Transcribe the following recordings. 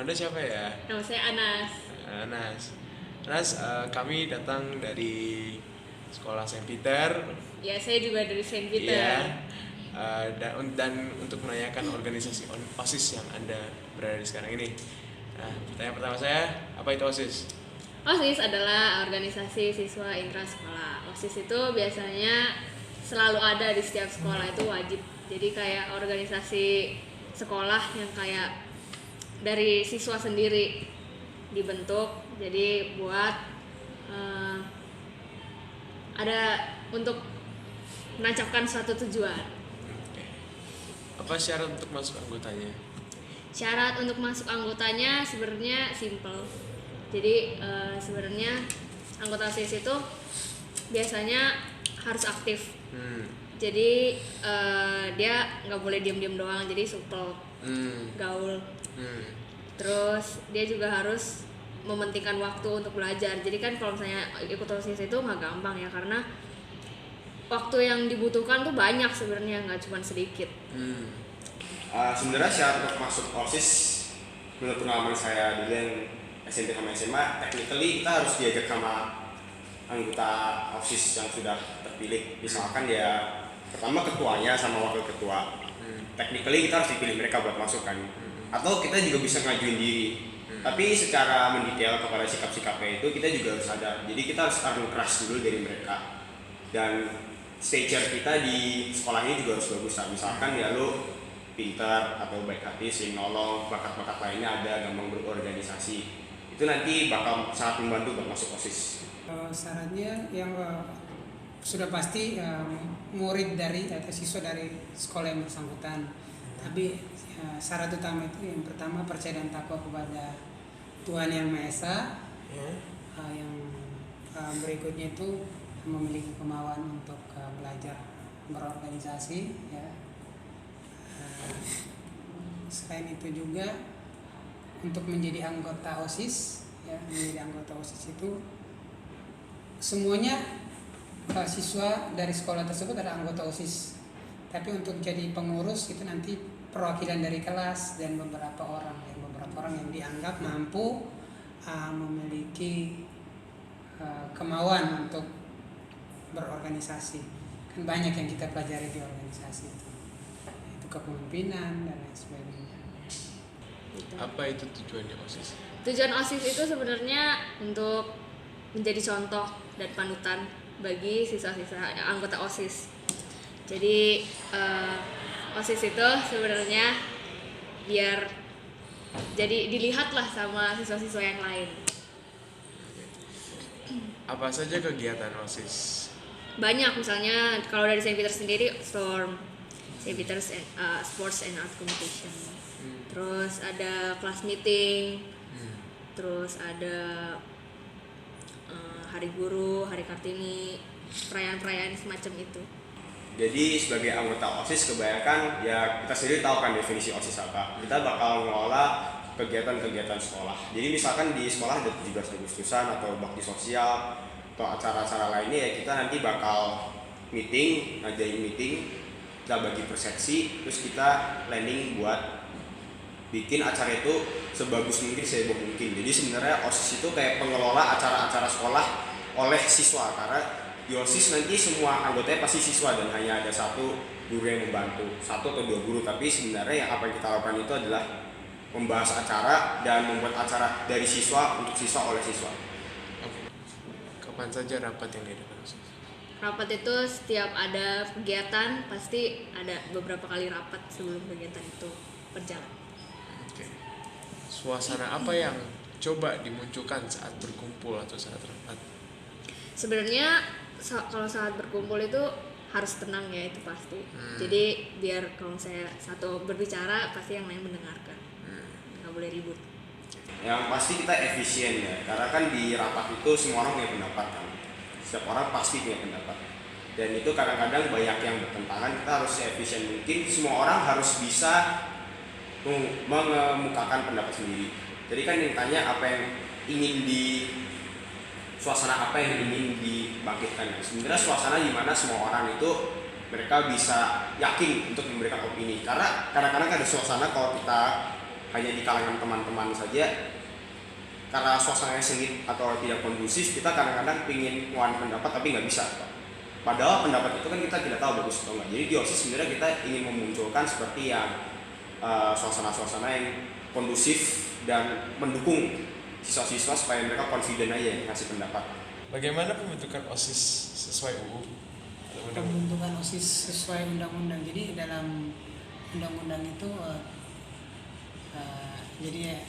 Anda siapa ya? Nama saya Anas. Anas. Anas, kami datang dari sekolah Saint Peter. Ya, saya juga dari Saint Peter. Iya. Dan untuk menanyakan organisasi OSIS yang Anda berada di sekarang ini. Nah, pertanyaan pertama saya, apa itu OSIS? OSIS adalah organisasi siswa intrasekolah. OSIS itu biasanya selalu ada di setiap sekolah, itu wajib. Jadi kayak organisasi sekolah yang kayak dari siswa sendiri dibentuk. Jadi buat ada untuk menancapkan suatu tujuan. Oke. Apa syarat untuk masuk anggotanya? Syarat untuk masuk anggotanya sebenarnya simple. Jadi sebenarnya anggota OSIS itu biasanya harus aktif. Jadi dia nggak boleh diam-diam doang. Jadi supel, gaul. Terus dia juga harus mementingkan waktu untuk belajar. Jadi kan kalau misalnya ikut OSIS itu nggak gampang ya, karena waktu yang dibutuhkan tuh banyak sebenarnya, nggak cuma sedikit. Sebenarnya syarat untuk masuk OSIS menurut pengalaman saya dulu yang SMP sama SMA, technically kita harus diajak sama anggota OSIS yang sudah terpilih. Misalkan dia pertama ketuanya sama wakil ketua. Technically kita harus dipilih mereka buat masuk kan. Atau kita juga bisa ngajuin diri. Tapi secara mendetail kepada sikap-sikapnya itu kita juga harus sadar. Jadi kita harus taruh keras dulu dari mereka. Dan stature kita di sekolah ini juga harus bagus. Misalkan ya lo pintar atau baik hati, sering nolong, bakat-bakat lainnya ada, gampang berorganisasi, itu nanti bakal sangat membantu buat masuk OSIS. Syaratnya yang sudah pasti murid dari atau siswa dari sekolah yang bersangkutan. Tapi syarat utama itu yang pertama percaya dan takwa kepada Tuhan Yang Maha Esa. Yang berikutnya itu memiliki kemauan untuk belajar berorganisasi ya. Selain itu juga untuk menjadi anggota OSIS ya, menjadi anggota OSIS itu semuanya siswa dari sekolah tersebut adalah anggota OSIS. Tapi untuk jadi pengurus itu nanti perwakilan dari kelas dan beberapa orang yang dianggap mampu memiliki kemauan untuk berorganisasi. Kan banyak yang kita pelajari di organisasi itu kepemimpinan dan lain sebagainya. Apa itu tujuannya OSIS? Tujuan OSIS itu sebenarnya untuk menjadi contoh dan panutan bagi siswa-siswa anggota OSIS. Jadi OSIS itu sebenarnya biar jadi dilihatlah sama siswa-siswa yang lain. Apa saja kegiatan OSIS? Banyak, misalnya kalau dari Saint Peter sendiri Storm, Saint Peter's Sports and Art Competition. Terus ada class meeting. Terus ada hari guru, hari Kartini, perayaan-perayaan semacam itu. Jadi sebagai anggota OSIS kebanyakan ya kita sendiri tahu kan definisi OSIS apa. Kita bakal mengelola kegiatan-kegiatan sekolah. Jadi misalkan di sekolah ada 17 Agustusan atau bakti sosial atau acara-acara lainnya ya, kita nanti bakal ngadain meeting, kita bagi persepsi, terus kita planning buat bikin acara itu sebagus mungkin, sehebat mungkin. Jadi sebenarnya OSIS itu kayak pengelola acara-acara sekolah oleh siswa, karena di OSIS nanti semua anggotanya pasti siswa dan hanya ada satu guru yang membantu, satu atau dua guru. Tapi sebenarnya yang apa yang kita lakukan itu adalah membahas acara dan membuat acara dari siswa untuk siswa oleh siswa. Kapan saja rapat yang diadakan OSIS? Rapat itu setiap ada kegiatan pasti ada beberapa kali rapat sebelum kegiatan itu berjalan. Oke. Suasana apa yang coba dimunculkan saat berkumpul atau saat rapat? Sebenarnya kalau saat berkumpul itu harus tenang ya, itu pasti. Jadi biar kalau saya satu berbicara pasti yang lain mendengarkan. Nggak boleh ribut. Yang pasti kita efisien ya, karena kan di rapat itu semua orang punya pendapat kan. Setiap orang pasti punya pendapat. Dan itu kadang-kadang banyak yang bertentangan, kita harus efisien mungkin. Semua orang harus bisa mengemukakan pendapat sendiri. Jadi kan yang tanya apa yang ingin suasana apa yang ingin dibangkitkan. Sebenarnya suasana di mana semua orang itu mereka bisa yakin untuk memberikan opini. Karena kadang-kadang ada suasana kalau kita hanya di kalangan teman-teman saja, karena suasananya sengit atau tidak kondusif, kita kadang-kadang ingin mengeluarkan pendapat tapi nggak bisa. Padahal pendapat itu kan kita tidak tahu bagus atau enggak. Jadi di OSIS sebenarnya kita ingin memunculkan seperti yang suasana-suasana yang kondusif dan mendukung siswa-siswa supaya mereka confident aja ngasih pendapat. Bagaimana pembentukan OSIS sesuai UU? Pembentukan OSIS sesuai undang-undang. Jadi dalam undang-undang itu jadi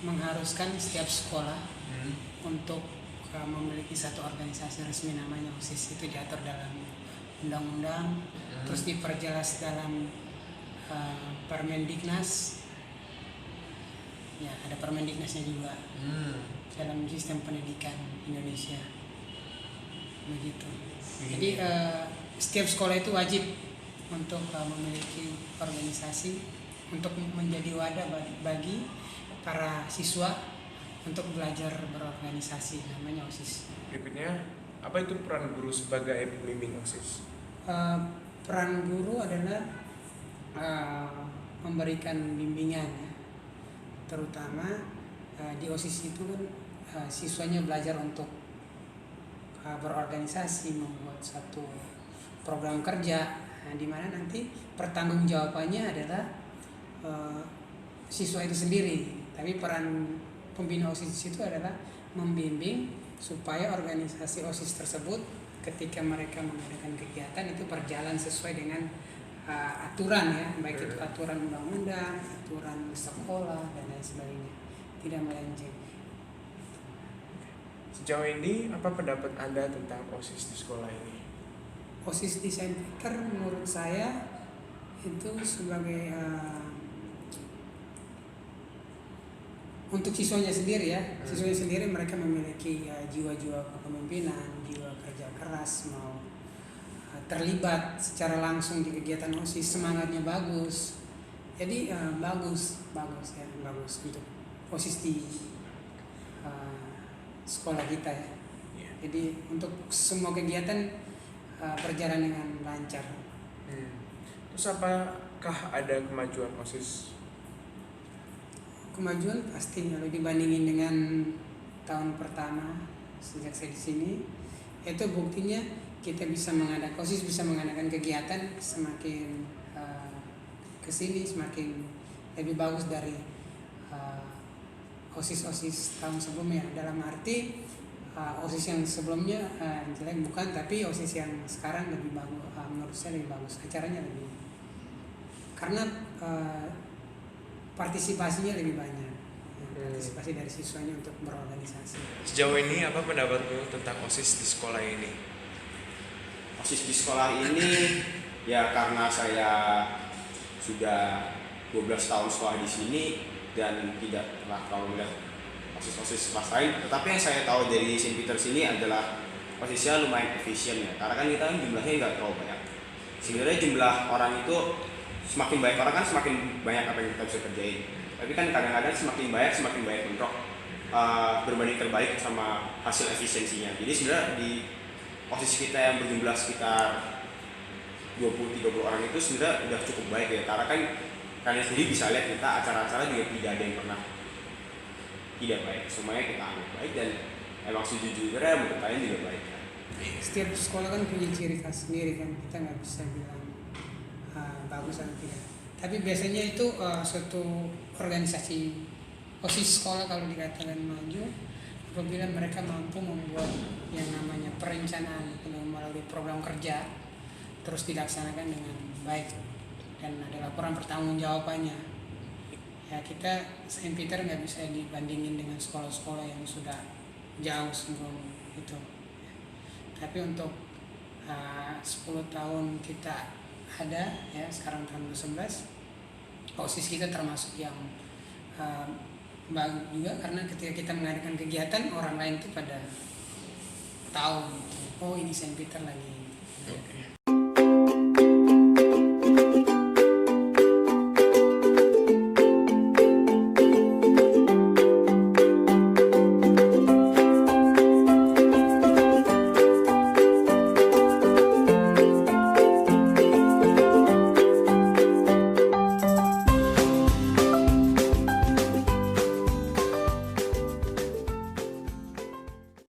mengharuskan setiap sekolah untuk memiliki satu organisasi resmi namanya OSIS. Itu diatur dalam undang-undang, terus diperjelas dalam Permendiknas. Ya, ada Permendiknasnya juga dalam sistem pendidikan Indonesia. Begitu. Jadi setiap sekolah itu wajib untuk memiliki organisasi untuk menjadi wadah bagi para siswa untuk belajar berorganisasi, namanya OSIS. Berikutnya, apa itu peran guru sebagai pembimbing OSIS? Peran guru adalah memberikan bimbingan, ya. Terutama di OSIS itu kan siswanya belajar untuk berorganisasi, membuat satu program kerja, di mana nanti pertanggungjawabannya adalah siswa itu sendiri. Tapi peran pembina OSIS itu adalah membimbing supaya organisasi OSIS tersebut ketika mereka mengadakan kegiatan itu berjalan sesuai dengan aturan, ya, baik itu aturan undang-undang, aturan sekolah dan lain sebagainya, tidak melenceng. Sejauh ini apa pendapat Anda tentang OSIS di sekolah ini? OSIS di Saint Peter menurut saya itu sebagai untuk siswanya sendiri, ya, siswanya sendiri mereka memiliki jiwa-jiwa kepemimpinan, jiwa kerja keras, mau terlibat secara langsung di kegiatan OSIS, semangatnya bagus. Jadi bagus ya, bagus untuk OSIS di sekolah kita, ya. Jadi untuk semua kegiatan berjalan dengan lancar. Terus apakah ada kemajuan OSIS? Kemajuan pasti kalau dibandingin dengan tahun pertama sejak saya di sini, itu buktinya kita bisa mengadakan OSIS, bisa mengadakan kegiatan semakin kesini semakin lebih bagus dari OSIS tahun sebelumnya. Dalam arti OSIS yang sebelumnya jelek bukan, tapi OSIS yang sekarang lebih bagus, menurut saya lebih bagus, acaranya lebih, karena partisipasinya lebih banyak, partisipasi dari siswanya untuk berorganisasi. Sejauh ini apa pendapatmu tentang OSIS di sekolah ini? OSIS di sekolah ini ya karena saya sudah 12 tahun sekolah di sini dan tidak pernah terlalu melihat OSIS kelas lain, tetapi yang saya tahu dari Saint Peter sini adalah OSISnya lumayan efisien, ya, karena kan kita jumlahnya nggak terlalu banyak. Sebenarnya jumlah orang itu semakin banyak orang kan semakin banyak apa yang kita bisa kerjain, tapi kan kadang-kadang semakin banyak bentrok berbanding terbalik sama hasil efisiensinya. Jadi sebenarnya di OSIS kita yang berjumlah sekitar 20-30 orang itu sebenarnya udah cukup baik, ya, karena kan kalian sendiri bisa lihat kita acara-acara juga tidak ada yang pernah tidak baik, semuanya kita anggap baik dan emang sejujurnya menurut kalian juga baik, kan? Setiap sekolah kan punya ciri khas sendiri, kan, kita nggak bisa bilang bagus atau tidak. Tapi biasanya itu suatu organisasi OSIS sekolah kalau dikatakan maju apabila mereka mampu membuat yang namanya perencanaan melalui program kerja terus dilaksanakan dengan baik dan ada laporan pertanggungjawabannya. Ya, kita Saint Peter nggak bisa dibandingin dengan sekolah-sekolah yang sudah jauh sebelum itu. Tapi untuk 10 tahun kita ada, ya, sekarang tahun ke-11, OSIS kita termasuk yang bagus juga karena ketika kita mengadakan kegiatan orang lain tuh pada tahu gitu. Oh, ini Saint Peter lagi. Oke.